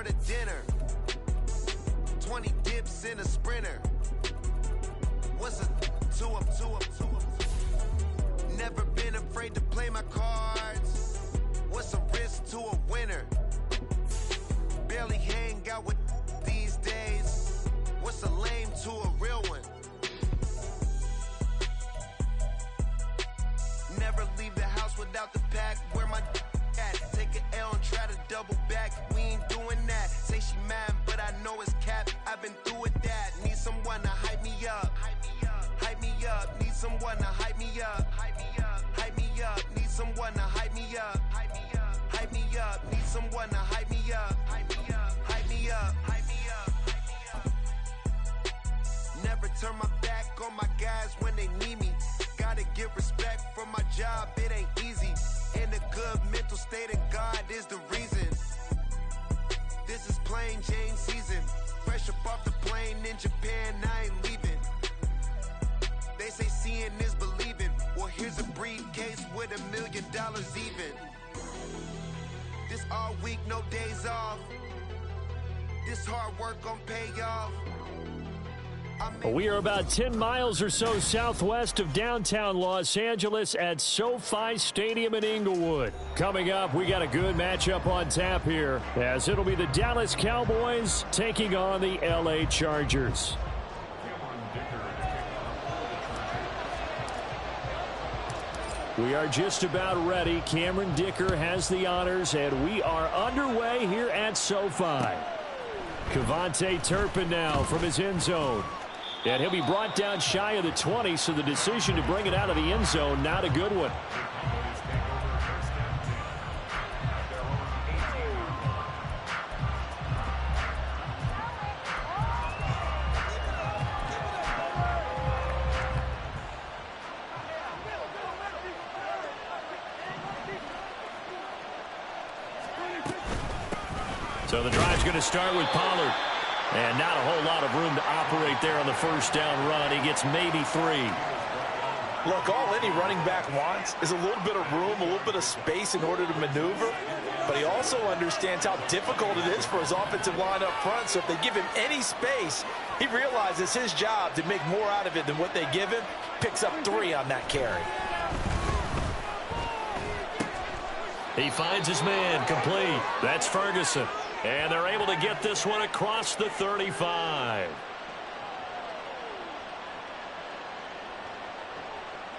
order dinner. 20 dips in a sprinter. What's a two up? Never been afraid to play my cards. What's a risk to a winner? Barely hang out with these days. What's a lame to a real one? Never leave the house without the pack. Where my at? Take an L and try to double back. We ain't doing that. Say she mad, but I know it's cap. I've been through with that. Need someone to hype me up. Hype me up. Need someone to hype me up. Hype me up. Need someone to hype me up. Hype me up. Need someone to hype me up. Hype me up. Never turn my back on my guys when they need me. Gotta get respect from my job, it ain't easy. In a good mental state, and God is the reason. This is plain Jane season. Fresh up off the plane in Japan, I ain't leaving. They say seeing is believing. Well, here's a briefcase with $1 million even. This all week, no days off. This hard work gon' pay off. We are about 10 miles or so southwest of downtown Los Angeles at SoFi Stadium in Inglewood. Coming up, we got a good matchup on tap here, as it'll be the Dallas Cowboys taking on the LA Chargers. We are just about ready. Cameron Dicker has the honors, and we are underway here at SoFi. Cavante Turpin now from his end zone. And he'll be brought down shy of the 20, so the decision to bring it out of the end zone, not a good one. So the drive's going to start with Pollard. And not a whole lot of room to operate there on the first down run. He gets maybe 3. Look, all any running back wants is a little bit of room, a little bit of space in order to maneuver. But he also understands how difficult it is for his offensive line up front. So if they give him any space, he realizes his job to make more out of it than what they give him. Picks up 3 on that carry. He finds his man complete. That's Ferguson. And they're able to get this one across the 35.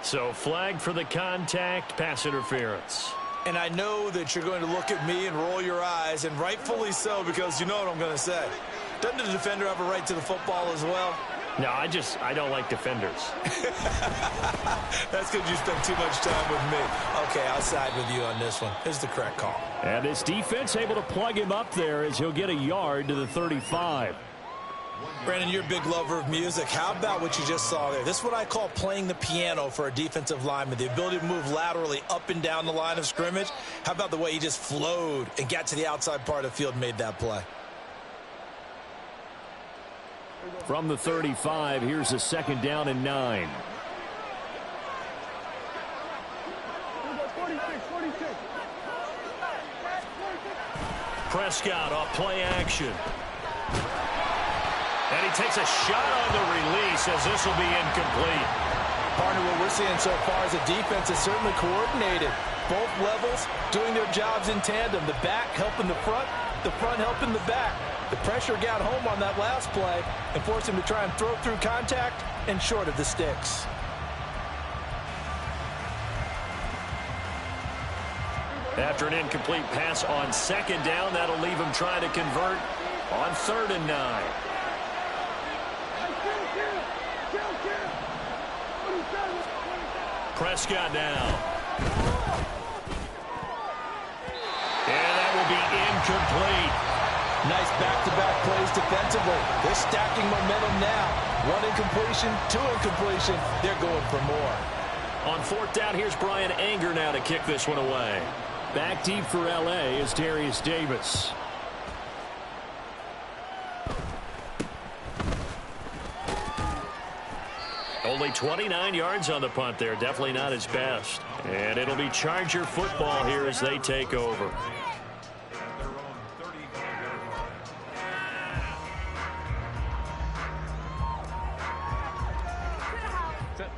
So flag for the contact, pass interference. And I know that you're going to look at me and roll your eyes, and rightfully so, because you know what I'm going to say. Doesn't the defender have a right to the football as well? No, I don't like defenders. That's because you spend too much time with me. Okay, I'll side with you on this one. It's the correct call. And this defense able to plug him up there as he'll get a yard to the 35. Brandon, you're a big lover of music. How about what you just saw there? This is what I call playing the piano for a defensive lineman. The ability to move laterally up and down the line of scrimmage. How about the way he just flowed and got to the outside part of the field and made that play? From the 35, here's a 2nd down and 9. Prescott off play action. And he takes a shot on the release as this will be incomplete. Partner, what we're seeing so far as a defense is certainly coordinated. Both levels doing their jobs in tandem. The back helping the front helping the back. The pressure got home on that last play and forced him to try and throw through contact and short of the sticks. After an incomplete pass on 2nd down, that'll leave him trying to convert on 3rd and 9. Prescott now. And that will be incomplete. Nice back-to-back plays defensively. They're stacking momentum now. 1 incompletion, 2 incompletion. They're going for more. On 4th down, here's Brian Anger now to kick this one away. Back deep for L.A. is Darius Davis. Only 29 yards on the punt there. Definitely not his best. And it'll be Charger football here as they take over.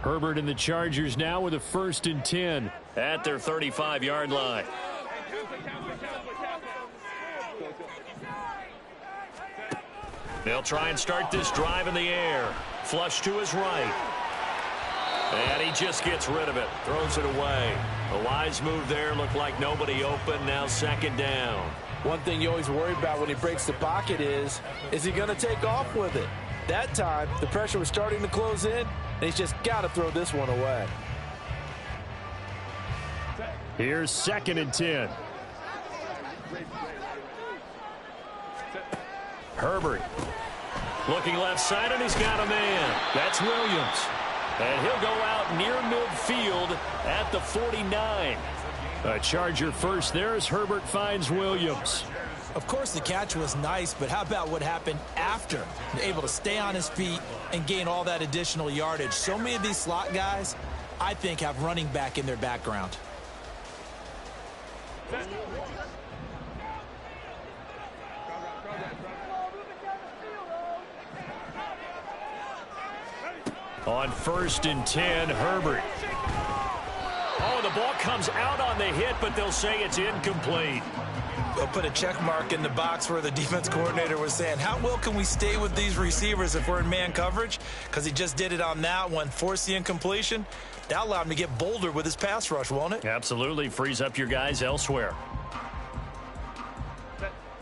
Herbert and the Chargers now with a 1st and 10 at their 35-yard line. They'll try and start this drive in the air. Flush to his right. And he just gets rid of it. Throws it away. A wise move there. Looked like nobody open. Now 2nd down. One thing you always worry about when he breaks the pocket is he going to take off with it? That time, the pressure was starting to close in, and he's just got to throw this one away. Here's 2nd and 10. Herbert looking left side, and he's got a man. That's Williams. And he'll go out near midfield at the 49. A Charger first there as Herbert finds Williams. Of course, the catch was nice, but how about what happened after? Able to stay on his feet and gain all that additional yardage. So many of these slot guys, I think, have running back in their background. On 1st and 10, Herbert. Oh, the ball comes out on the hit, but they'll say it's incomplete. They'll put a check mark in the box where the defense coordinator was saying, how well can we stay with these receivers if we're in man coverage? Because he just did it on that one, forced the incompletion. That'll allow him to get bolder with his pass rush, won't it? Absolutely. Frees up your guys elsewhere.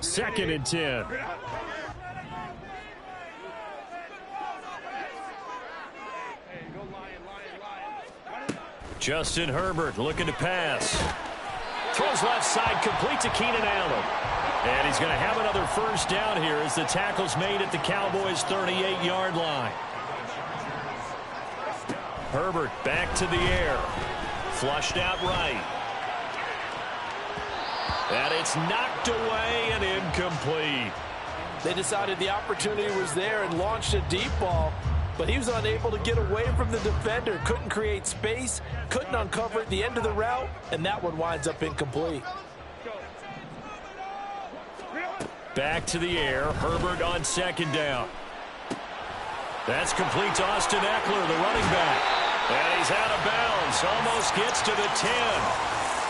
2nd and 10. Justin Herbert looking to pass. Throws left side, complete to Keenan Allen. And he's going to have another 1st down here as the tackle's made at the Cowboys' 38-yard line. Herbert back to the air. Flushed out right. And it's knocked away and incomplete. They decided the opportunity was there and launched a deep ball, but he was unable to get away from the defender. Couldn't create space, couldn't uncover at the end of the route, and that one winds up incomplete. Back to the air. Herbert on 2nd down. That's complete to Austin Eckler, the running back. And he's out of bounds. Almost gets to the 10.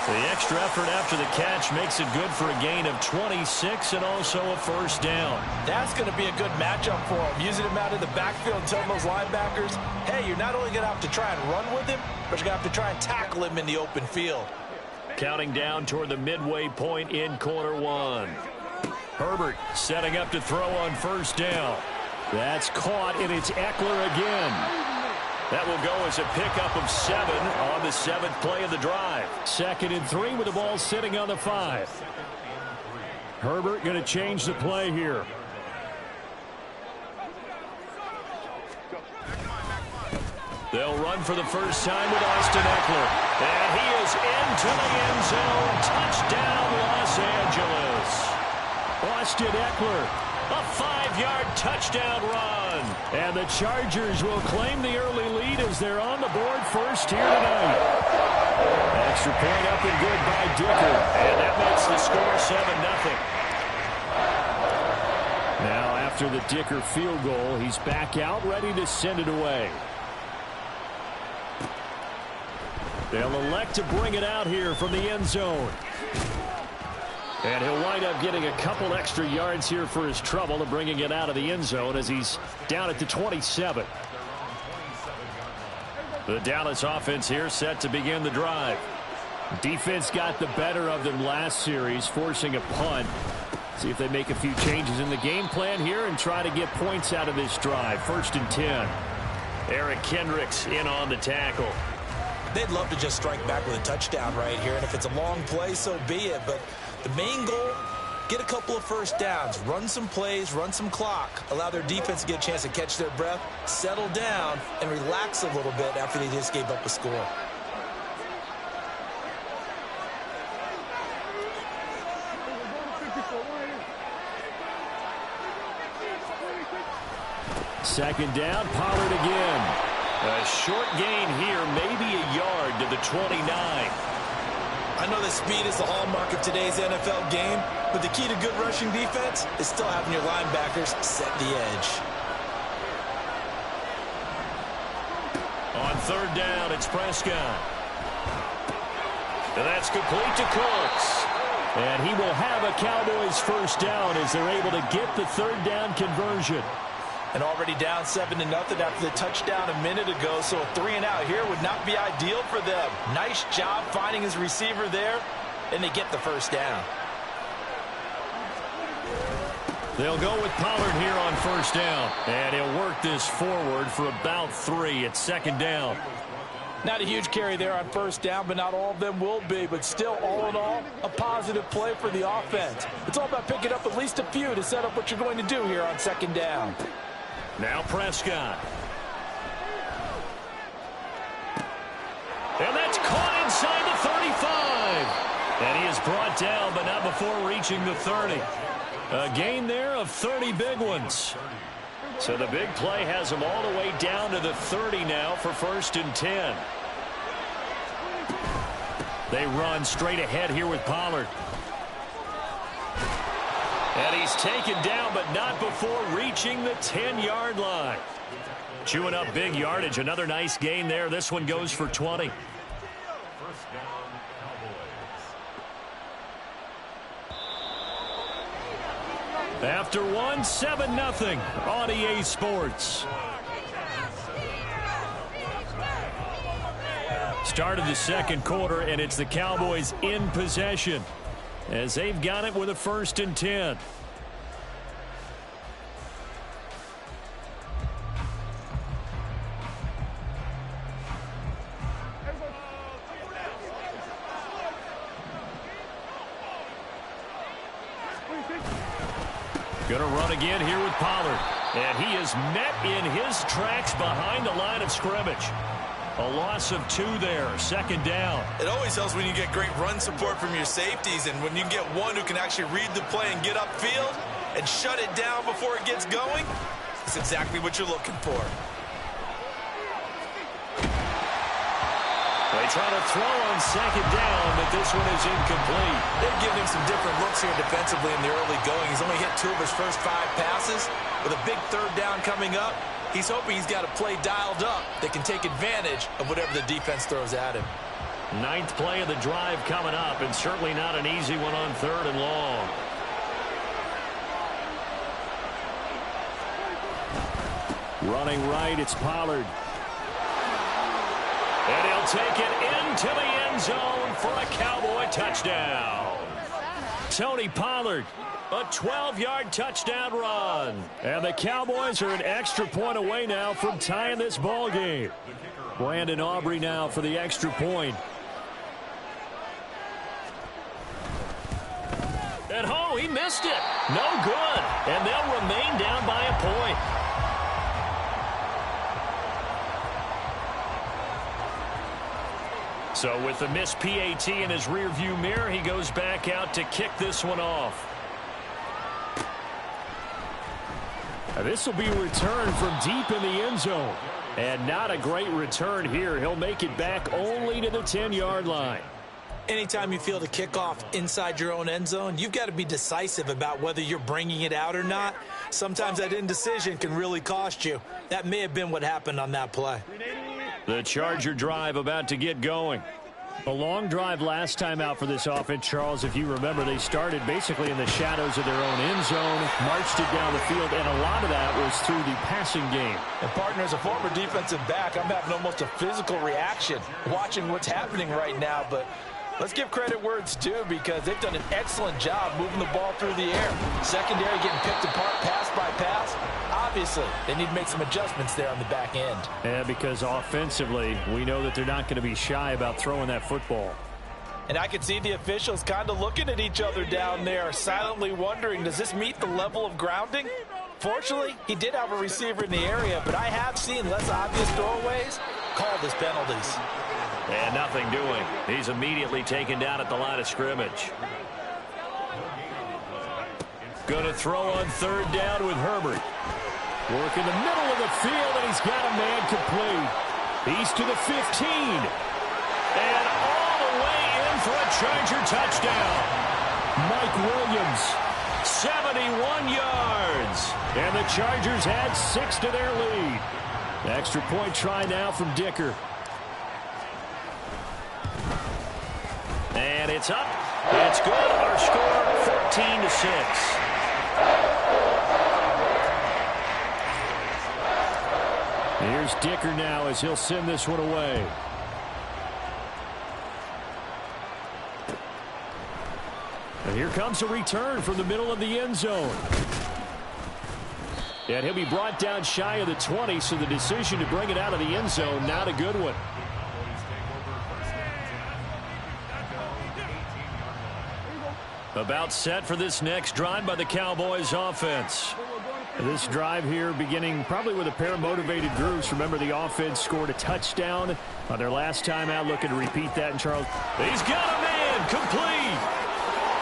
The extra effort after the catch makes it good for a gain of 26 and also a 1st down. That's going to be a good matchup for him. Using him out in the backfield and telling those linebackers, hey, you're not only going to have to try and run with him, but you're going to have to try and tackle him in the open field. Counting down toward the midway point in quarter 1. Herbert setting up to throw on 1st down. That's caught, and it's Eckler again. That will go as a pickup of 7 on the 7th play of the drive. 2nd and 3 with the ball sitting on the 5. Herbert going to change the play here. They'll run for the first time with Austin Eckler. And he is into the end zone. Touchdown, Los Angeles. Austin Eckler. A 5-yard touchdown run. And the Chargers will claim the early lead as they're on the board first here tonight. Extra point up and good by Dicker. And that makes the score 7-0. Now after the Dicker field goal, he's back out ready to send it away. They'll elect to bring it out here from the end zone. And he'll wind up getting a couple extra yards here for his trouble and bringing it out of the end zone as he's down at the 27. The Dallas offense here set to begin the drive. Defense got the better of them last series, forcing a punt. See if they make a few changes in the game plan here and try to get points out of this drive. 1st and 10. Eric Kendricks in on the tackle. They'd love to just strike back with a touchdown right here, and if it's a long play, so be it. But the main goal, get a couple of 1st downs, run some plays, run some clock, allow their defense to get a chance to catch their breath, settle down, and relax a little bit after they just gave up a score. Second down, Pollard again. A short gain here, maybe a yard to the 29. I know that speed is the hallmark of today's NFL game, but the key to good rushing defense is still having your linebackers set the edge. On third down, it's Prescott. And that's complete to Cooks. And he will have a Cowboys first down as they're able to get the third down conversion. And already down 7-0 after the touchdown a minute ago, so a 3-and-out here would not be ideal for them. Nice job finding his receiver there, and they get the first down. They'll go with Pollard here on first down. And he'll work this forward for about 3 at second down. Not a huge carry there on first down, but not all of them will be. But still, all in all, a positive play for the offense. It's all about picking up at least a few to set up what you're going to do here on second down. Now Prescott. And that's caught inside the 35. And he is brought down, but not before reaching the 30. A gain there of 30 big ones. So the big play has him all the way down to the 30 now for first and 10. They run straight ahead here with Pollard. And he's taken down, but not before reaching the 10-yard line. Chewing up big yardage. Another nice gain there. This one goes for 20. After one, 7-0 on EA Sports. Start of the second quarter, and it's the Cowboys in possession as they've got it with a first and 10. Going to run again here with Pollard. And he is met in his tracks behind the line of scrimmage. A loss of 2 there, second down. It always helps when you get great run support from your safeties, and when you get one who can actually read the play and get upfield and shut it down before it gets going, it's exactly what you're looking for. They try to throw on second down, but this one is incomplete. They're giving him some different looks here defensively in the early going. He's only hit 2 of his first 5 passes. With a big third down coming up, he's hoping he's got a play dialed up that can take advantage of whatever the defense throws at him. 9th play of the drive coming up, and certainly not an easy one on third and long. Running right, it's Pollard. And he'll take it into the end zone for a Cowboy touchdown. Tony Pollard, a 12-yard touchdown run. And the Cowboys are an extra point away now from tying this ball game. Brandon Aubrey now for the extra point. And oh, he missed it. No good. And they'll remain down by a point. So with the missed PAT in his rearview mirror, he goes back out to kick this one off. Now this will be returned from deep in the end zone. And not a great return here. He'll make it back only to the 10-yard line. Anytime you feel the kickoff inside your own end zone, you've got to be decisive about whether you're bringing it out or not. Sometimes that indecision can really cost you. That may have been what happened on that play. The Charger drive about to get going. A long drive last time out for this offense, Charles. If you remember, they started basically in the shadows of their own end zone, marched it down the field, and a lot of that was through the passing game. And, partner, as a former defensive back, I'm having almost a physical reaction watching what's happening right now. But let's give credit where it's due, because they've done an excellent job moving the ball through the air. Secondary getting picked apart pass by pass. Obviously, they need to make some adjustments there on the back end. Yeah, because offensively, we know that they're not going to be shy about throwing that football. And I could see the officials kind of looking at each other down there, silently wondering, does this meet the level of grounding? Fortunately, he did have a receiver in the area, but I have seen less obvious throwaways called as penalties. And nothing doing. He's immediately taken down at the line of scrimmage. Going to throw on third down with Herbert. Work in the middle of the field, and he's got a man complete. He's to the 15. And all the way in for a Charger touchdown. Mike Williams, 71 yards. And the Chargers add 6 to their lead. Extra point try now from Dicker. And it's up. It's good. Our score, 14-6. Here's Dicker now as he'll send this one away. And here comes a return from the middle of the end zone. And he'll be brought down shy of the 20, so the decision to bring it out of the end zone, not a good one. About set for this next drive by the Cowboys offense. This drive here beginning probably with a pair of motivated groups. Remember, the offense scored a touchdown on their last time out. Looking to repeat that in Charles. He's got a man complete.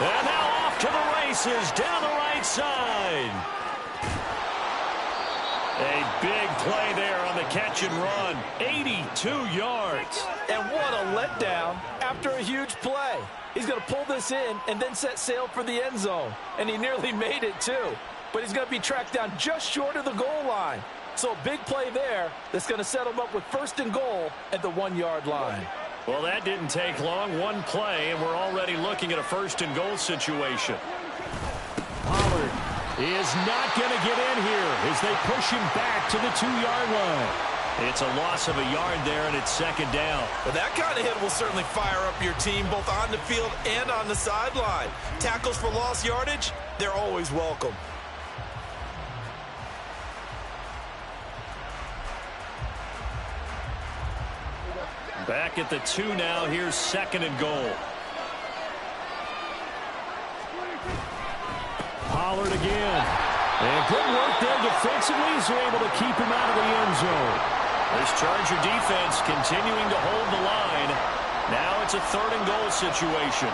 And now off to the races down the right side. A big play there on the catch and run. 82 yards. And what a letdown after a huge play. He's going to pull this in and then set sail for the end zone. And he nearly made it, too. But he's going to be tracked down just short of the goal line. So a big play there that's going to set him up with 1st and goal at the 1-yard line. Well, that didn't take long. One play, and we're already looking at a 1st and goal situation. Pollard is not going to get in here as they push him back to the 2-yard line. It's a loss of a yard there, and it's 2nd down. Well, that kind of hit will certainly fire up your team both on the field and on the sideline. Tackles for lost yardage, they're always welcome. Back at the 2 now. Here's 2nd and goal. Pollard again. And good work there defensively as they're able to keep him out of the end zone. This Charger defense continuing to hold the line. Now it's a 3rd and goal situation.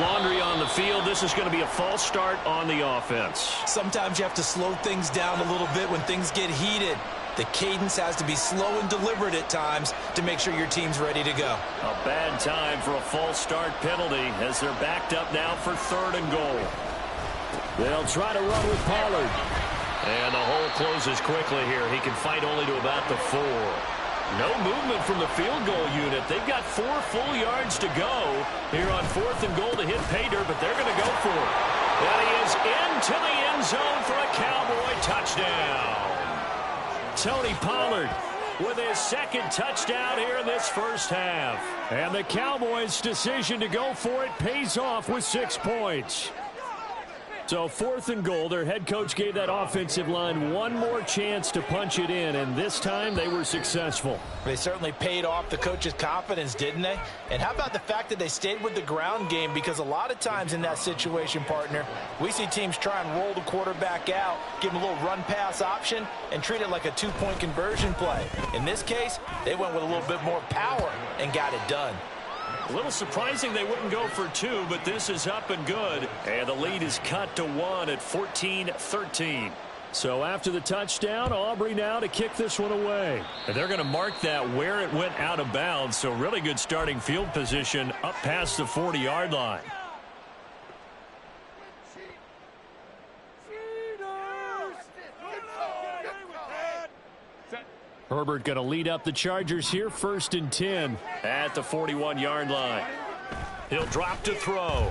Laundry on the field. This is going to be a false start on the offense. Sometimes you have to slow things down a little bit when things get heated. The cadence has to be slow and deliberate at times to make sure your team's ready to go. A bad time for a false start penalty as they're backed up now for 3rd and goal. They'll try to run with Pollard. And the hole closes quickly here. He can fight only to about the 4. No movement from the field goal unit. They've got 4 full yards to go here on 4th and goal to hit Pater, but they're going to go for it. And he is into the end zone for a Cowboy touchdown. Tony Pollard with his 2nd touchdown here in this first half. And the Cowboys' decision to go for it pays off with 6 points. So 4th and goal, their head coach gave that offensive line one more chance to punch it in, and this time they were successful. They certainly paid off the coach's confidence, didn't they? And how about the fact that they stayed with the ground game? Because a lot of times in that situation, partner, we see teams try and roll the quarterback out, give him a little run-pass option, and treat it like a 2-point conversion play. In this case, they went with a little bit more power and got it done. A little surprising they wouldn't go for 2, but this is up and good. And the lead is cut to 1 at 14-13. So after the touchdown, Aubrey now to kick this one away. And they're going to mark that where it went out of bounds. So really good starting field position up past the 40-yard line. Herbert going to lead up the Chargers here, 1st and 10 at the 41-yard line. He'll drop to throw.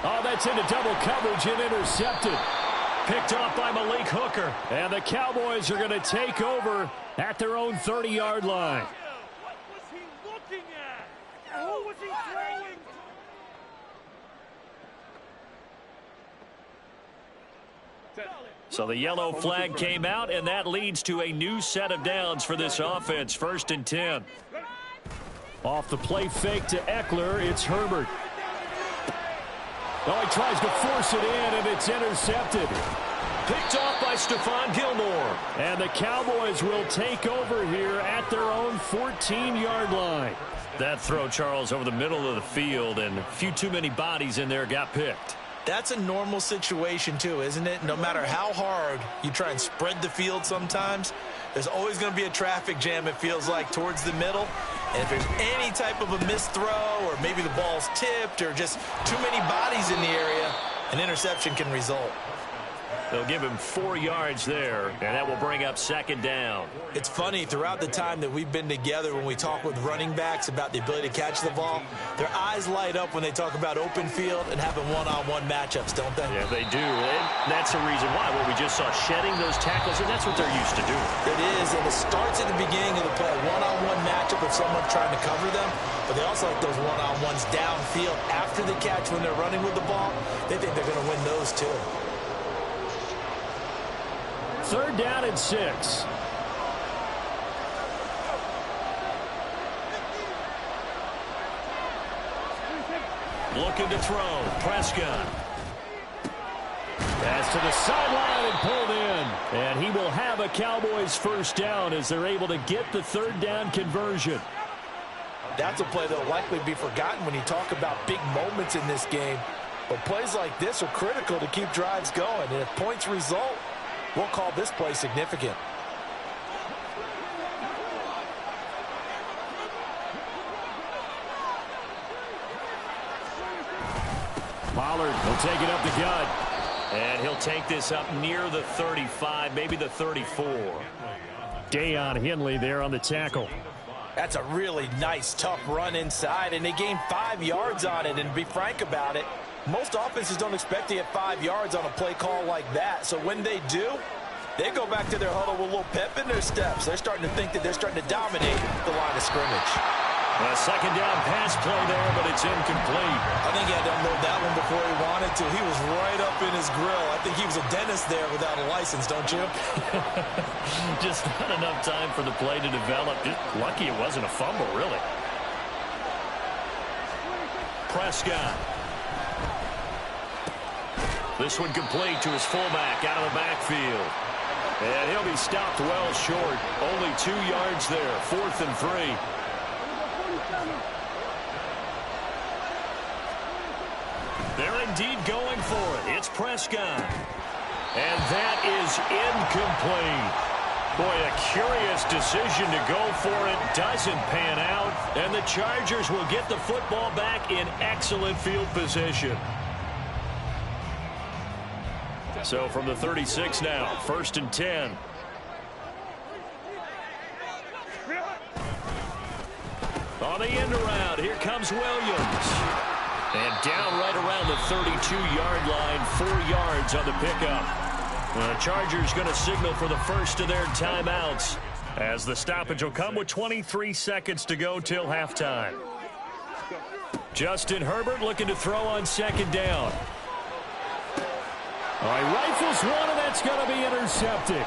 Oh, that's into double coverage and intercepted. Picked off by Malik Hooker. And the Cowboys are going to take over at their own 30-yard line. What was he looking at? Who was he throwing? So the yellow flag came out, and that leads to a new set of downs for this offense. 1st and 10. Off the play fake to Eckler, it's Herbert. Oh, he tries to force it in, and it's intercepted. Picked off by Stephon Gilmore. And the Cowboys will take over here at their own 14-yard line. That throw, Charles, over the middle of the field, and a few too many bodies in there got picked. That's a normal situation, too, isn't it? No matter how hard you try and spread the field sometimes, there's always going to be a traffic jam, it feels like, towards the middle. And if there's any type of a missed throw or maybe the ball's tipped or just too many bodies in the area, an interception can result. They'll give him 4 yards there, and that will bring up second down. It's funny, throughout the time that we've been together, when we talk with running backs about the ability to catch the ball, their eyes light up when they talk about open field and having one-on-one matchups, don't they? Yeah, they do. And that's the reason why. Well, we just saw shedding those tackles, and that's what they're used to doing. It is, and it starts at the beginning of the play. One-on-one matchup with someone trying to cover them, but they also like those one-on-ones downfield after the catch when they're running with the ball. They think they're going to win those too. 3rd down and 6. Looking to throw. Prescott. Pass to the sideline and pulled in. And he will have a Cowboys first down as they're able to get the 3rd down conversion. That's a play that will likely be forgotten when you talk about big moments in this game. But plays like this are critical to keep drives going. And if points result, we'll call this play significant. Pollard will take it up the gut. And he'll take this up near the 35, maybe the 34. Dayon Henley there on the tackle. That's a really nice, tough run inside, and they gained 5 yards on it. And to be frank about it, most offenses don't expect to get 5 yards on a play call like that. So when they do, they go back to their huddle with a little pep in their steps. They're starting to think that they're starting to dominate the line of scrimmage. A second down pass play there, but it's incomplete. I think he had to unload that one before he wanted to. He was right up in his grill. I think he was a dentist there without a license, don't you? Just not enough time for the play to develop. Just lucky it wasn't a fumble, really. Prescott. This one complete to his fullback out of the backfield. And he'll be stopped well short. Only 2 yards there. 4th and 3. They're indeed going for it. It's Prescott. And that is incomplete. Boy, a curious decision to go for it. Doesn't pan out. And the Chargers will get the football back in excellent field position. So from the 36 now, 1st and 10. On the end around, here comes Williams. And down right around the 32-yard line, 4 yards on the pickup. The Chargers going to signal for the first of their timeouts as the stoppage will come with 23 seconds to go till halftime. Justin Herbert looking to throw on 2nd down. All right, rifles one, and that's going to be intercepted.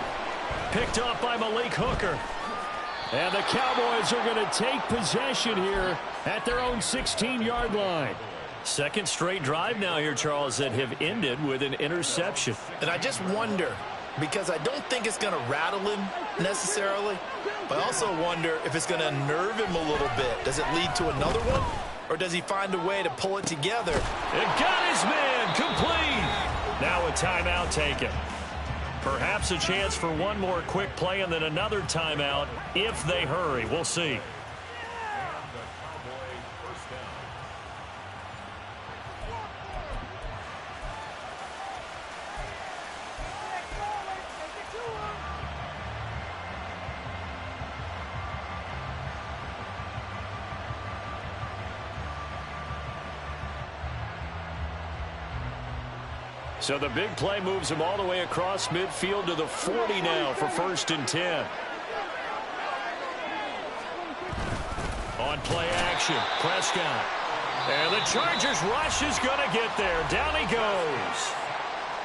Picked off by Malik Hooker. And the Cowboys are going to take possession here at their own 16-yard line. Second straight drive now here, Charles, that have ended with an interception. And I just wonder, because I don't think it's going to rattle him necessarily, but I also wonder if it's going to unnerve him a little bit. Does it lead to another one, or does he find a way to pull it together? It got his man complete. Now a timeout taken. Perhaps a chance for one more quick play and then another timeout if they hurry. We'll see. So the big play moves him all the way across midfield to the 40 now for 1st and 10. On play action, Prescott. And the Chargers rush is going to get there. Down he goes.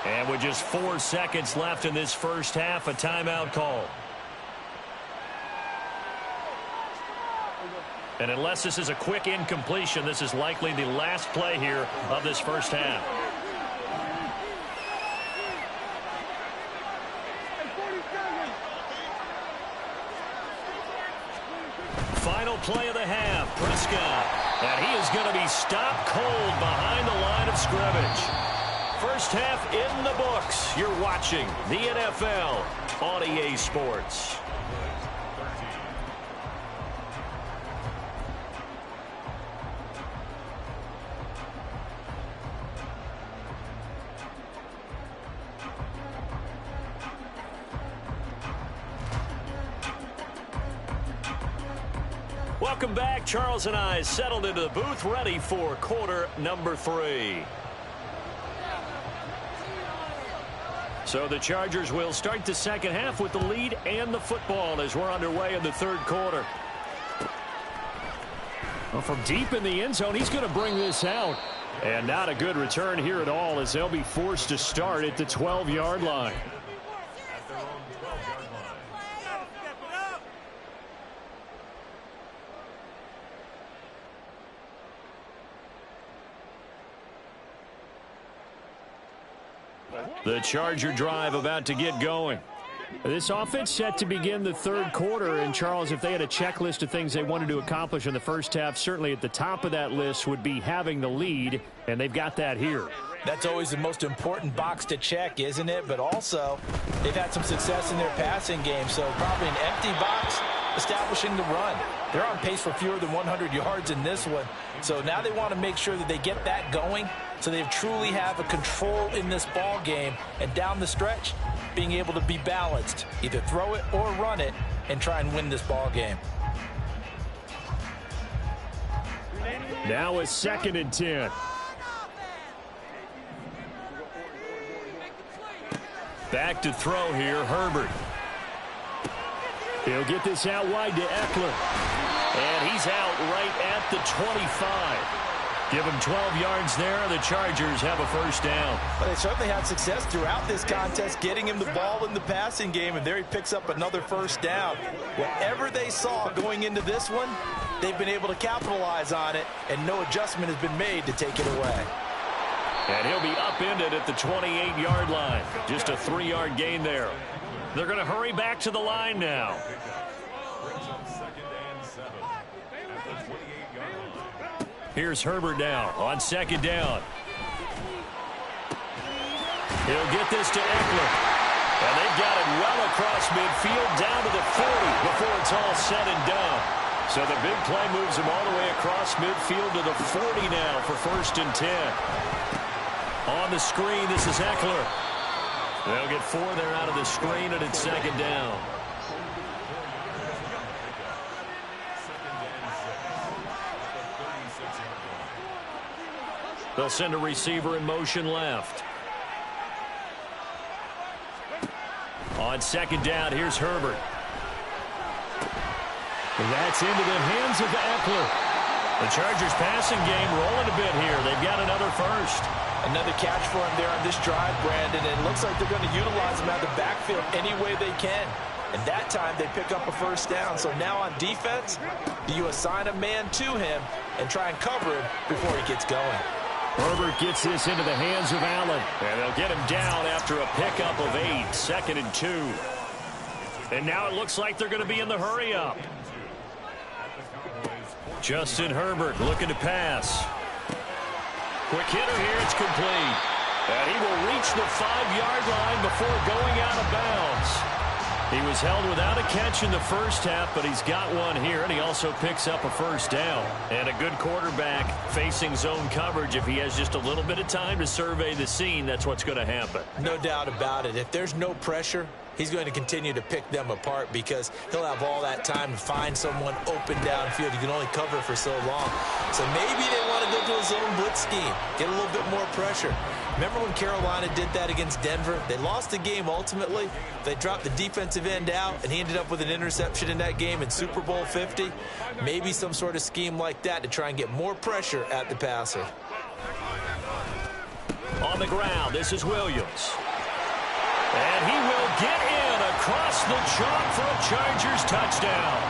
And with just 4 seconds left in this first half, a timeout call. And unless this is a quick incompletion, this is likely the last play here of this first half. Final play of the half, Prescott. And he is going to be stopped cold behind the line of scrimmage. First half in the books. You're watching the NFL on EA Sports. Welcome back. Charles and I settled into the booth, ready for quarter number 3. So the Chargers will start the second half with the lead and the football as we're underway in the third quarter. Well, from deep in the end zone, he's going to bring this out. And not a good return here at all as they'll be forced to start at the 12-yard line. The Charger drive about to get going. This offense set to begin the third quarter. And, Charles, if they had a checklist of things they wanted to accomplish in the first half, certainly at the top of that list would be having the lead, and they've got that here. That's always the most important box to check, isn't it? But also, they've had some success in their passing game, so probably an empty box establishing the run. They're on pace for fewer than 100 yards in this one, so now they want to make sure that they get that going so they truly have a control in this ball game, and down the stretch, being able to be balanced, either throw it or run it, and try and win this ball game. Now a 2nd and 10. Back to throw here, Herbert. He'll get this out wide to Eckler. And he's out right at the 25. Give him 12 yards there. The Chargers have a first down. Well, they certainly had success throughout this contest, getting him the ball in the passing game, and there he picks up another first down. Whatever they saw going into this one, they've been able to capitalize on it, and no adjustment has been made to take it away. And he'll be upended at the 28-yard line. Just a 3-yard gain there. They're going to hurry back to the line now. Here's Herbert now on 2nd down. He'll get this to Eckler. And they've got it well across midfield down to the 40 before it's all said and done. So the big play moves him all the way across midfield to the 40 now for 1st and 10. On the screen, this is Eckler. They'll get 4 there out of the screen, and it's 2nd down. They'll send a receiver in motion left. On 2nd down, here's Herbert. And that's into the hands of Eckler. The Chargers passing game rolling a bit here. They've got another first. Another catch for him there on this drive, Brandon. And it looks like they're going to utilize him out of the backfield any way they can. And that time they pick up a first down. So now on defense, you assign a man to him and try and cover him before he gets going. Herbert gets this into the hands of Allen. And they'll get him down after a pickup of 8, 2nd and 2. And now it looks like they're going to be in the hurry-up. Justin Herbert looking to pass. Quick hitter here, it's complete. And he will reach the 5-yard line before going out of bounds. He was held without a catch in the first half, but he's got one here, and he also picks up a first down. And a good quarterback facing zone coverage. If he has just a little bit of time to survey the scene, that's what's going to happen. No doubt about it. If there's no pressure, he's going to continue to pick them apart because he'll have all that time to find someone open downfield. He can only cover for so long. So maybe they want to go to a zone blitz scheme, get a little bit more pressure. Remember when Carolina did that against Denver? They lost the game ultimately. They dropped the defensive end out, and he ended up with an interception in that game in Super Bowl 50. Maybe some sort of scheme like that to try and get more pressure at the passer. On the ground, this is Williams. And he will get in across the chalk for a Chargers touchdown.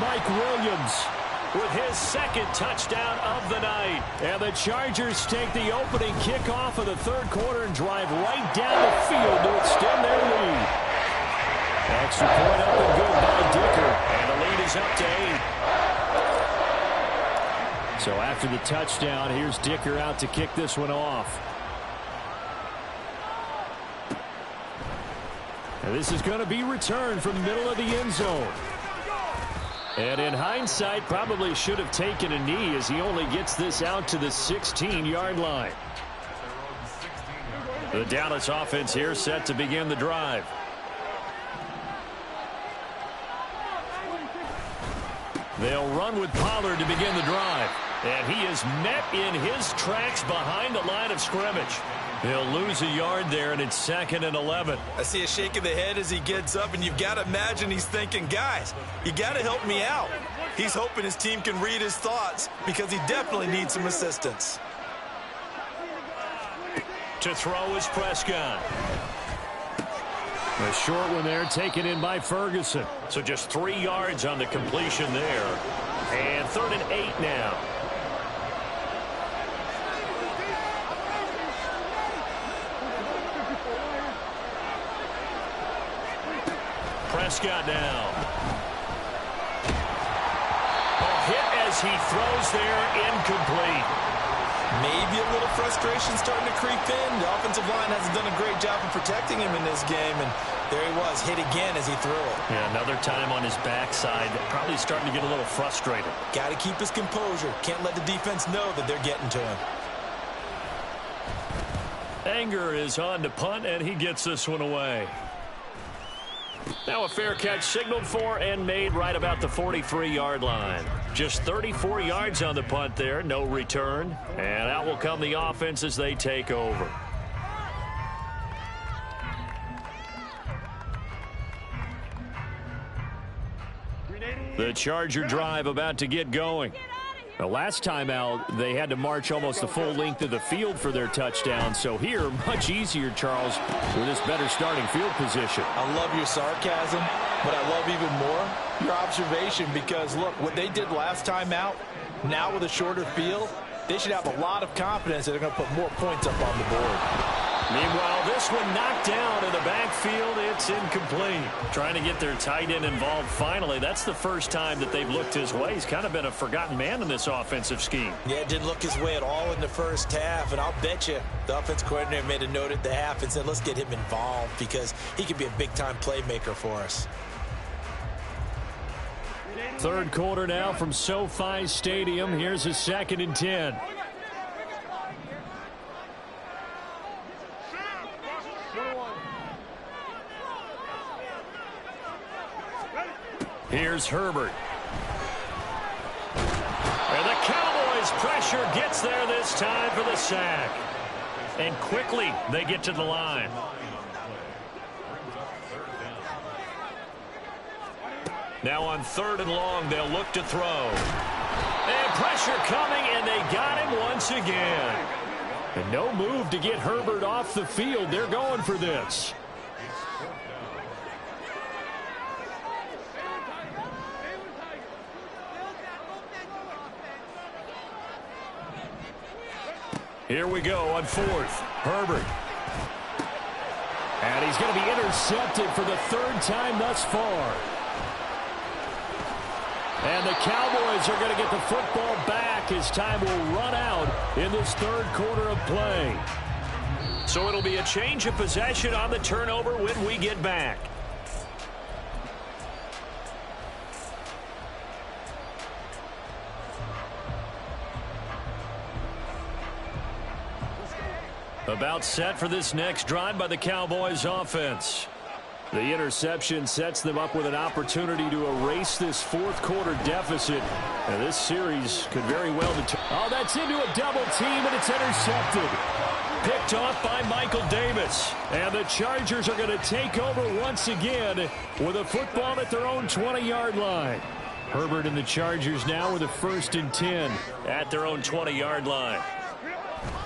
Mike Williams with his 2nd touchdown of the night. And the Chargers take the opening kickoff of the third quarter and drive right down the field to extend their lead. Extra point up and good by Dicker. And the lead is up to 8. So after the touchdown, here's Dicker out to kick this one off. And this is going to be returned from the middle of the end zone. And in hindsight, probably should have taken a knee as he only gets this out to the 16-yard line. The Dallas offense here set to begin the drive. They'll run with Pollard to begin the drive. And he is met in his tracks behind the line of scrimmage. They'll lose a yard there, and it's 2nd and 11. I see a shake of the head as he gets up, and you've got to imagine he's thinking, guys, you got to help me out. He's hoping his team can read his thoughts because he definitely needs some assistance. To throw is Prescott. A short one there taken in by Ferguson. So just 3 yards on the completion there. And 3rd and 8 now. Prescott now. Hit as he throws there, incomplete. Maybe a little frustration starting to creep in. The offensive line hasn't done a great job of protecting him in this game, and there he was, hit again as he threw it. Yeah, another time on his backside, probably starting to get a little frustrated. Got to keep his composure. Can't let the defense know that they're getting to him. Anger is on to punt, and he gets this one away. Now a fair catch signaled for and made right about the 43-yard line. Just 34 yards on the punt there, no return. And out will come the offense as they take over. The Charger drive about to get going. The last time out, they had to march almost the full length of the field for their touchdown. So here, much easier, Charles, with this better starting field position. I love your sarcasm, but I love even more your observation because, look, what they did last time out, now with a shorter field, they should have a lot of confidence that they're going to put more points up on the board. Meanwhile, this one knocked down in the backfield. It's incomplete. Trying to get their tight end involved finally. That's the first time that they've looked his way. He's kind of been a forgotten man in this offensive scheme. Yeah, it didn't look his way at all in the first half, and I'll bet you the offense coordinator made a note at the half and said, let's get him involved because he could be a big-time playmaker for us. Third quarter now from SoFi Stadium. Here's a 2nd and 10. Here's Herbert. And the Cowboys' pressure gets there this time for the sack. And quickly they get to the line. Now on 3rd and long, they'll look to throw. And pressure coming, and they got him once again. And no move to get Herbert off the field. They're going for this. Here we go on 4th. Herbert. And he's going to be intercepted for the 3rd time thus far. And the Cowboys are going to get the football back as time will run out in this 3rd quarter of play. So it'll be a change of possession on the turnover when we get back. About set for this next drive by the Cowboys offense. The interception sets them up with an opportunity to erase this 4th quarter deficit. And this series could very well determine. Oh, that's into a double team, and it's intercepted. Picked off by Michael Davis. And the Chargers are going to take over once again with a football at their own 20-yard line. Herbert and the Chargers now with a 1st and 10 at their own 20-yard line.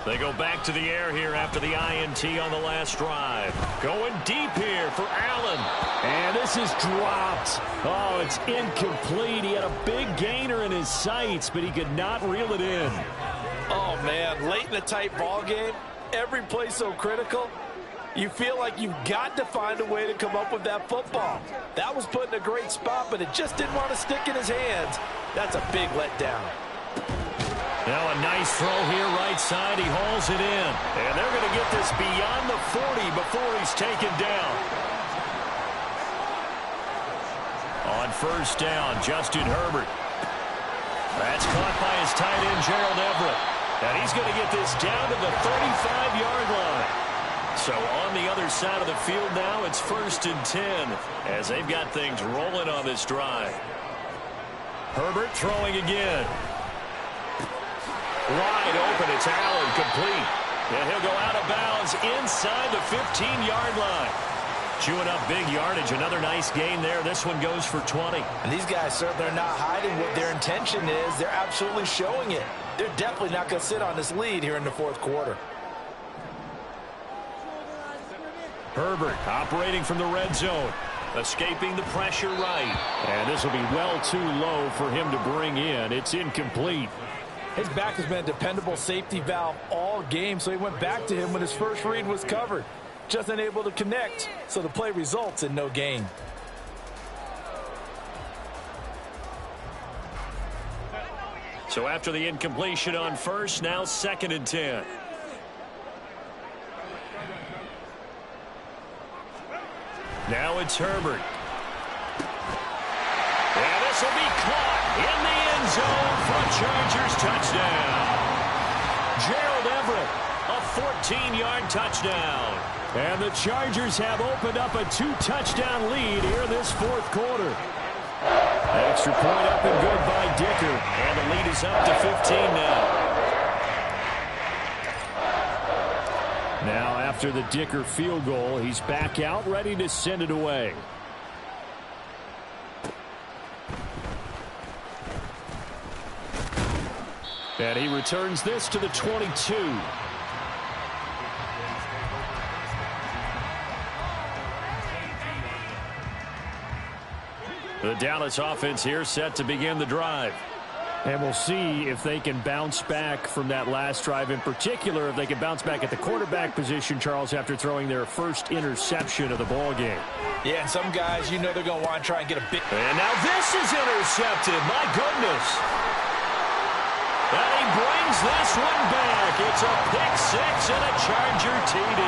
They go back to the air here after the INT on the last drive. Going deep here for Allen. And this is dropped. Oh, it's incomplete. He had a big gainer in his sights, but he could not reel it in. Oh, man, late in a tight ball game, every play so critical. You feel like you've got to find a way to come up with that football. That was put in a great spot, but it just didn't want to stick in his hands. That's a big letdown. Now a nice throw here right side. He hauls it in. And they're going to get this beyond the 40 before he's taken down. On 1st down, Justin Herbert. That's caught by his tight end, Gerald Everett. And he's going to get this down to the 35-yard line. So on the other side of the field now, it's 1st and 10 as they've got things rolling on this drive. Herbert throwing again. Wide open. It's Allen, complete. And he'll go out of bounds inside the 15-yard line. Chewing up big yardage. Another nice gain there. This one goes for 20. And these guys certainly are not hiding what their intention is. They're absolutely showing it. They're definitely not going to sit on this lead here in the fourth quarter. Herbert operating from the red zone. Escaping the pressure right. And this will be well too low for him to bring in. It's incomplete. His back has been a dependable safety valve all game, so he went back to him when his first read was covered. Just unable to connect, so the play results in no gain. So after the incompletion on first, now 2nd and 10. Now it's Herbert. And this will be caught in the end zone for a Chargers touchdown. Gerald Everett, a 14-yard touchdown. And the Chargers have opened up a 2-touchdown lead here in this fourth quarter. Extra point up and good by Dicker. And the lead is up to 15 now. Now after the Dicker field goal, he's back out ready to send it away. And he returns this to the 22. The Dallas offense here set to begin the drive. And we'll see if they can bounce back from that last drive, in particular, if they can bounce back at the quarterback position, Charles, after throwing their first interception of the ball game. Yeah, and some guys, you know they're going to want to try and get a big... And now this is intercepted. My goodness. And he brings this one back. It's a pick-6 and a Charger TD.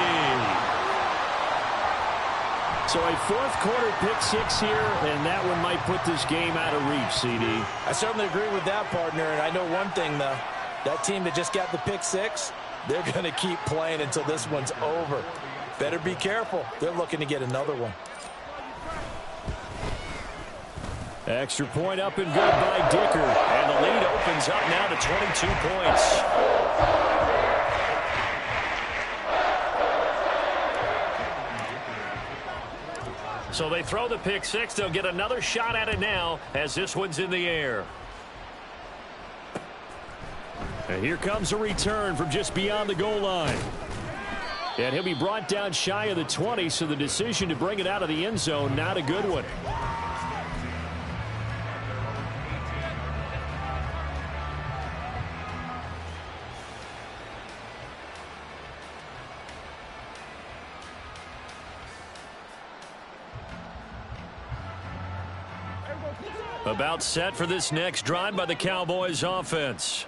So a fourth-quarter pick-6 here, and that one might put this game out of reach, CD. I certainly agree with that, partner, and I know one thing, though. That team that just got the pick-6, they're going to keep playing until this one's over. Better be careful. They're looking to get another one. Extra point up and good by Dicker. And the lead opens up now to 22 points. So they throw the pick-6. They'll get another shot at it now as this one's in the air. And here comes a return from just beyond the goal line. And he'll be brought down shy of the 20, so the decision to bring it out of the end zone, not a good one. About set for this next drive by the Cowboys offense.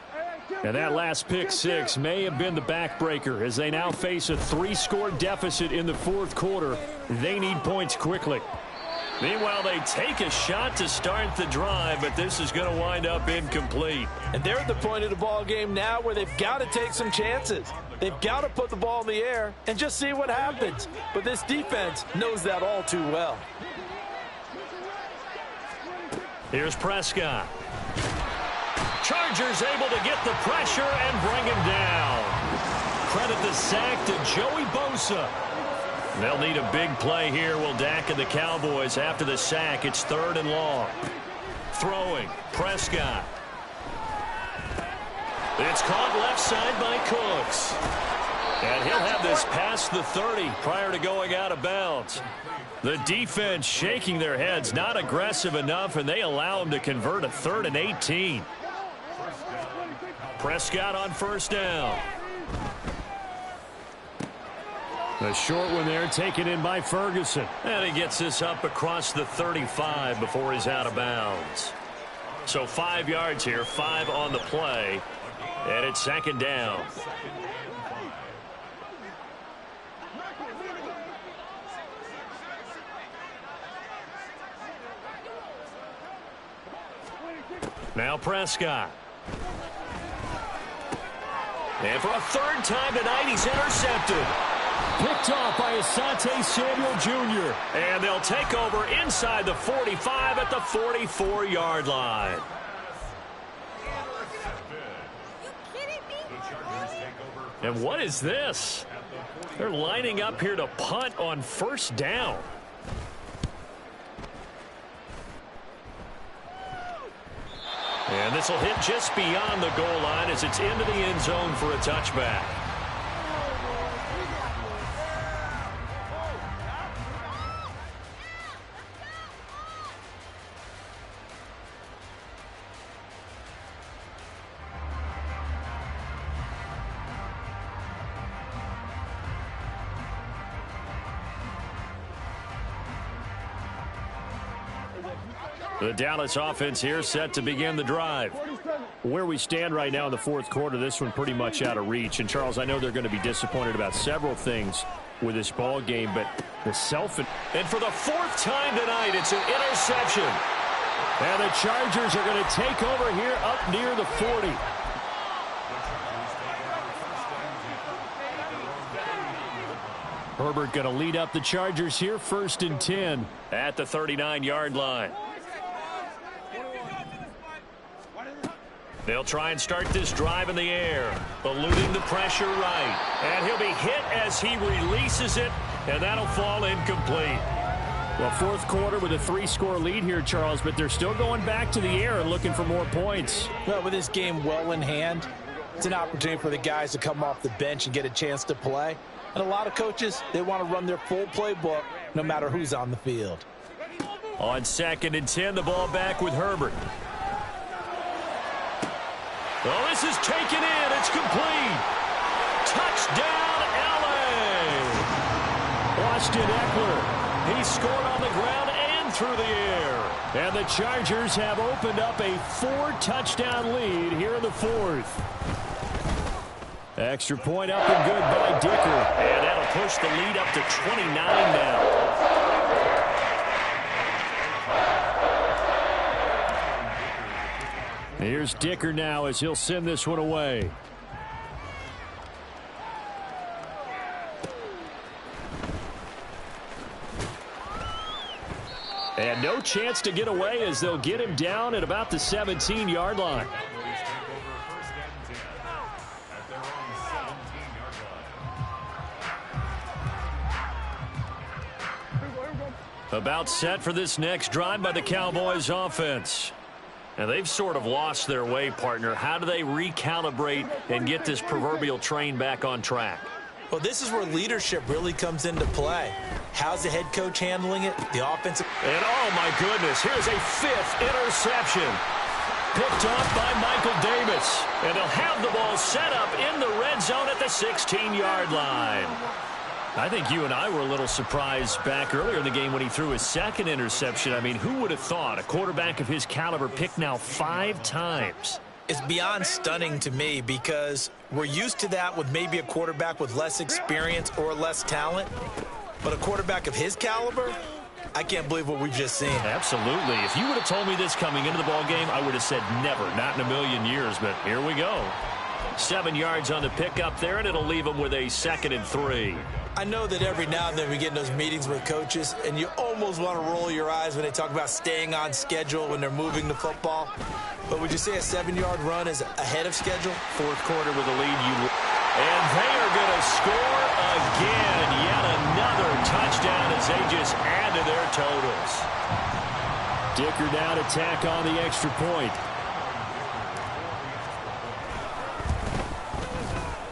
And that last pick-6 may have been the backbreaker as they now face a 3-score deficit in the fourth quarter. They need points quickly. Meanwhile, they take a shot to start the drive, but this is going to wind up incomplete. And they're at the point of the ball game now where they've got to take some chances. They've got to put the ball in the air and just see what happens. But this defense knows that all too well. Here's Prescott. Chargers able to get the pressure and bring him down. Credit the sack to Joey Bosa. They'll need a big play here, will Dak and the Cowboys. After the sack, it's 3rd and long. Throwing, Prescott. It's caught left side by Cooks. And he'll have this past the 30 prior to going out of bounds. The defense shaking their heads, not aggressive enough, and they allow him to convert a 3rd and 18. Prescott on first down. The short one there taken in by Ferguson. And he gets this up across the 35 before he's out of bounds. So 5 yards here, 5 on the play, and it's 2nd down. Now Prescott. And for a 3rd time tonight, he's intercepted. Picked off by Asante Samuel Jr. And they'll take over inside the 45 at the 44-yard line. And what is this? They're lining up here to punt on first down. And this will hit just beyond the goal line as it's into the end zone for a touchback. The Dallas offense here set to begin the drive. Where we stand right now in the fourth quarter, this one pretty much out of reach. And, Charles, I know they're going to be disappointed about several things with this ball game, but the And for the fourth time tonight, it's an interception. And the Chargers are going to take over here up near the 40. Herbert going to lead up the Chargers here, 1st and 10 at the 39-yard line. They'll try and start this drive in the air, eluding the pressure right. And he'll be hit as he releases it, and that'll fall incomplete. Well, fourth quarter with a 3-score lead here, Charles, but they're still going back to the air and looking for more points. Well, with this game well in hand, it's an opportunity for the guys to come off the bench and get a chance to play. And a lot of coaches, they want to run their full playbook no matter who's on the field. On 2nd and 10, the ball back with Herbert. Oh, this is taken in. It's complete. Touchdown, L.A. Austin Eckler. He scored on the ground and through the air. And the Chargers have opened up a 4-touchdown lead here in the fourth. Extra point up and good by Dicker. And that'll push the lead up to 29 now. Here's Dicker now as he'll send this one away. And no chance to get away as they'll get him down at about the 17-yard line. About set for this next drive by the Cowboys offense. And they've sort of lost their way, partner. How do they recalibrate and get this proverbial train back on track? Well, this is where leadership really comes into play. How's the head coach handling it? The offensive. And, oh, my goodness, here's a 5th interception. Picked off by Michael Davis. And they'll have the ball set up in the red zone at the 16-yard line. I think you and I were a little surprised back earlier in the game when he threw his 2nd interception. I mean, who would have thought a quarterback of his caliber picked now 5 times? It's beyond stunning to me because we're used to that with maybe a quarterback with less experience or less talent. But a quarterback of his caliber, I can't believe what we've just seen. Absolutely. If you would have told me this coming into the ballgame, I would have said never, not in a million years. But here we go. 7 yards on the pickup there, and it'll leave them with a 2nd and 3. I know that every now and then we get in those meetings with coaches, and you almost want to roll your eyes when they talk about staying on schedule when they're moving the football. But would you say a 7-yard run is ahead of schedule? Fourth quarter with a lead. And they are going to score again. Yet another touchdown as they just add to their totals. Dicker now to tack on the extra point.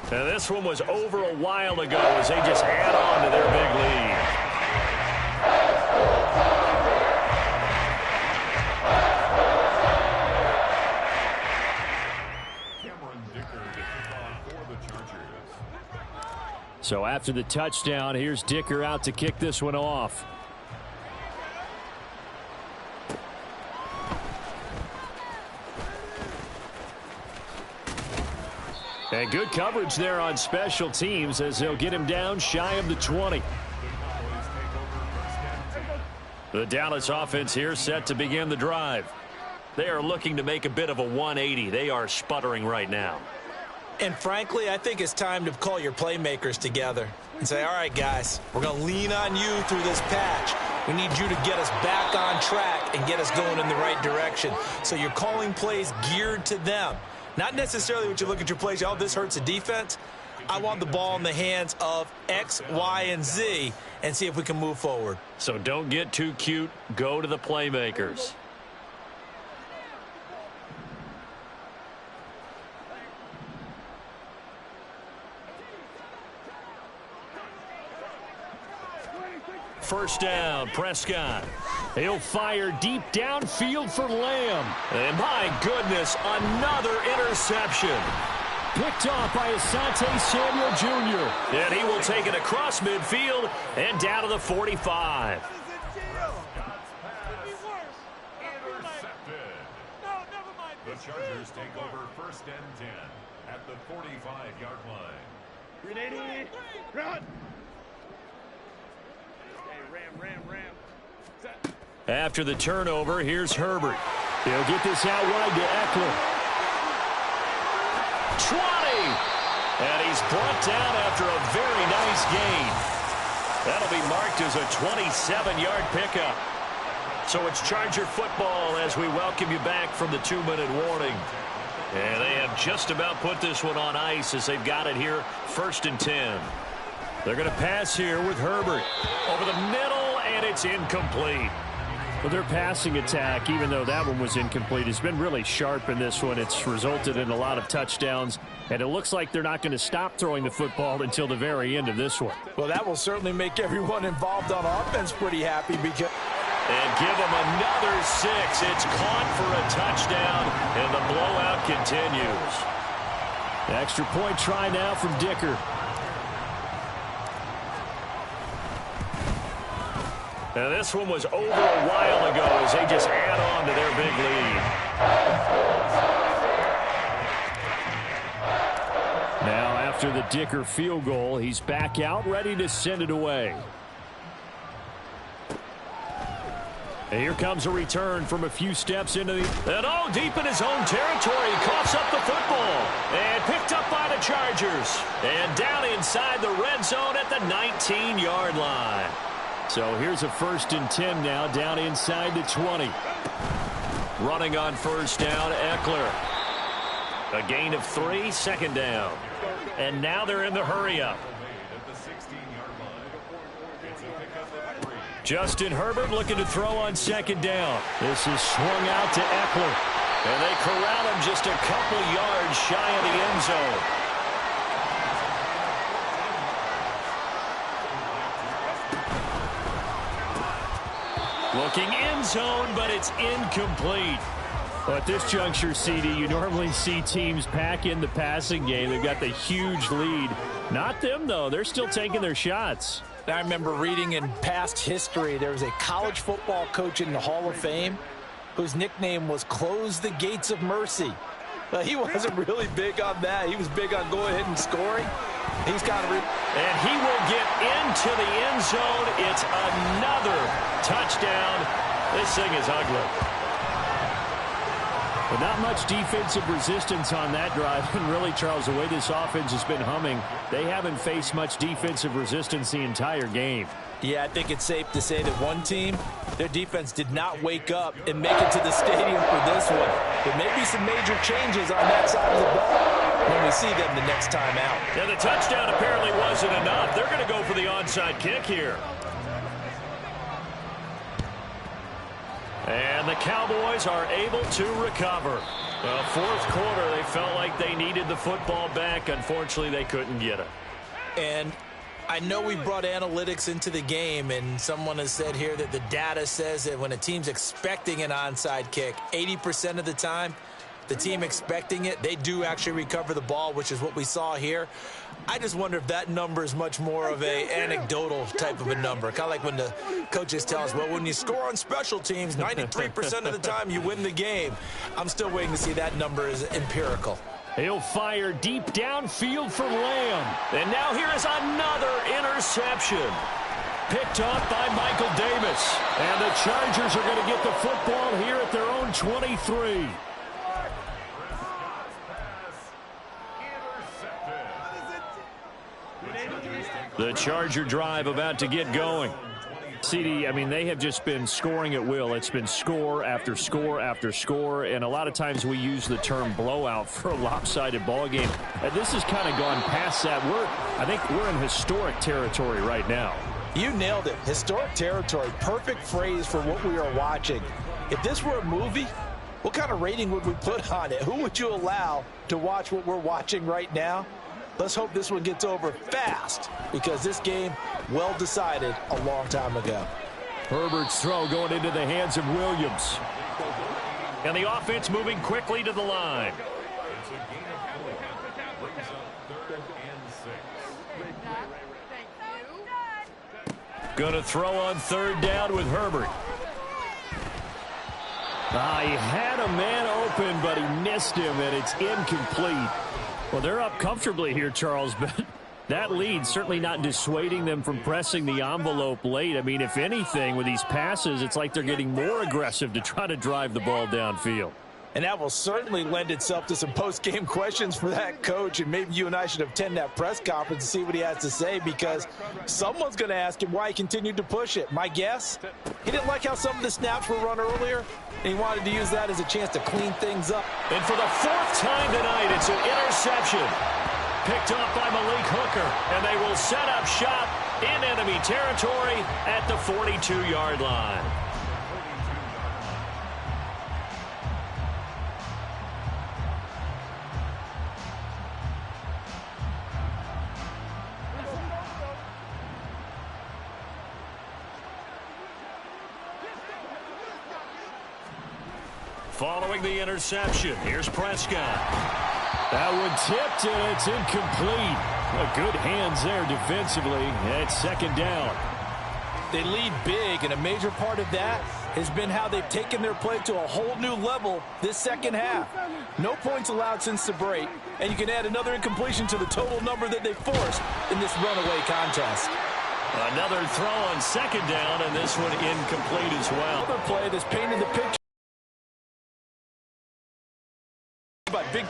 And this one was over a while ago as they just add on to their big lead. So after the touchdown, here's Dicker out to kick this one off. And good coverage there on special teams as they'll get him down shy of the 20. The Dallas offense here set to begin the drive. They are looking to make a bit of a 180. They are sputtering right now. And frankly, I think it's time to call your playmakers together and say, all right, guys, we're going to lean on you through this patch. We need you to get us back on track and get us going in the right direction. So you're calling plays geared to them. Not necessarily when you look at your plays, oh, this hurts the defense. I want the ball in the hands of X, Y, and Z and see if we can move forward. So don't get too cute. Go to the playmakers. First down, Prescott. He'll fire deep downfield for Lamb. And my goodness, another interception. Picked off by Asante Samuel Jr. And he will take it across midfield and down to the 45. The Chargers take over first and 10 at the 45-yard line. 380, run. Ram. After the turnover, here's Herbert. He'll get this out wide to Eckler. 20! And he's brought down after a very nice gain. That'll be marked as a 27-yard pickup. So it's Charger football as we welcome you back from the 2-minute warning. And they have just about put this one on ice as they've got it here, first and 10. They're going to pass here with Herbert. Over the middle, and it's incomplete. Well, their passing attack, even though that one was incomplete, has been really sharp in this one. It's resulted in a lot of touchdowns, and it looks like they're not going to stop throwing the football until the very end of this one. Well, that will certainly make everyone involved on offense pretty happy because... And give them another 6. It's caught for a touchdown, and the blowout continues. Extra point try now from Dicker. Now this one was over a while ago as they just add on to their big lead. Now after the Dicker field goal, he's back out ready to send it away. And here comes a return from a few steps into the... And all deep in his own territory. Coughs up the football. And picked up by the Chargers. And down inside the red zone at the 19-yard line. So here's a first and 10 now, down inside the 20. Running on first down, Eckler. A gain of 3, second down. And now they're in the hurry-up. Justin Herbert looking to throw on second down. This is swung out to Eckler. And they corral him just a couple yards shy of the end zone. Looking end zone, but it's incomplete. Well, at this juncture, CD, you normally see teams pack in the passing game. They've got the huge lead. Not them, though. They're still taking their shots. I remember reading in past history, there was a college football coach in the Hall of Fame whose nickname was Close the Gates of Mercy. But he wasn't really big on that. He was big on going ahead and scoring. He's got to... And he will get into the end zone. It's another touchdown. This thing is ugly. But not much defensive resistance on that drive. And really, Charles, the way this offense has been humming, they haven't faced much defensive resistance the entire game. Yeah, I think it's safe to say that one team, their defense did not wake up and make it to the stadium for this one. There may be some major changes on that side of the ball when we see them the next time out. Yeah, the touchdown apparently wasn't enough. They're going to go for the onside kick here. And the Cowboys are able to recover. Well, fourth quarter, they felt like they needed the football back. Unfortunately, they couldn't get it. And I know we brought analytics into the game, and someone has said here that the data says that when a team's expecting an onside kick, 80% of the time, the team expecting it, they do actually recover the ball, which is what we saw here. I just wonder if that number is much more of a anecdotal type of a number. Kind of like when the coaches tell us, well, when you score on special teams, 93% of the time you win the game. I'm still waiting to see that number is empirical. He'll fire deep downfield for Lamb. And now here is another interception. Picked off by Michael Davis. And the Chargers are going to get the football here at their own 23. The Charger drive about to get going. CD, I mean, they have just been scoring at will. It's been score after score after score, and a lot of times we use the term blowout for a lopsided ball game. And this has kind of gone past that. I think we're in historic territory right now. You nailed it. Historic territory. Perfect phrase for what we are watching. If this were a movie, what kind of rating would we put on it? Who would you allow to watch what we're watching right now? Let's hope this one gets over fast, because this game, well decided a long time ago. Herbert's throw going into the hands of Williams. And the offense moving quickly to the line. It's a gain of 4. Brings up 3rd and 6. Going to throw on 3rd down with Herbert. He had a man open, but he missed him, and it's incomplete. Well, they're up comfortably here, Charles, but that lead certainly not dissuading them from pressing the envelope late. I mean, if anything, with these passes, it's like they're getting more aggressive to try to drive the ball downfield. And that will certainly lend itself to some post-game questions for that coach, and maybe you and I should attend that press conference and see what he has to say, because someone's going to ask him why he continued to push it. My guess, he didn't like how some of the snaps were run earlier, and he wanted to use that as a chance to clean things up. And for the 4th time tonight, it's an interception. Picked up by Malik Hooker, and they will set up shop in enemy territory at the 42-yard line. Following the interception, here's Prescott. That one tipped, and it's incomplete. Good hands there defensively. It's 2nd down. They lead big, and a major part of that has been how they've taken their play to a whole new level this second half. No points allowed since the break, and you can add another incompletion to the total number that they forced in this runaway contest. Another throw on 2nd down, and this one incomplete as well. Another play that's painted the picture. Big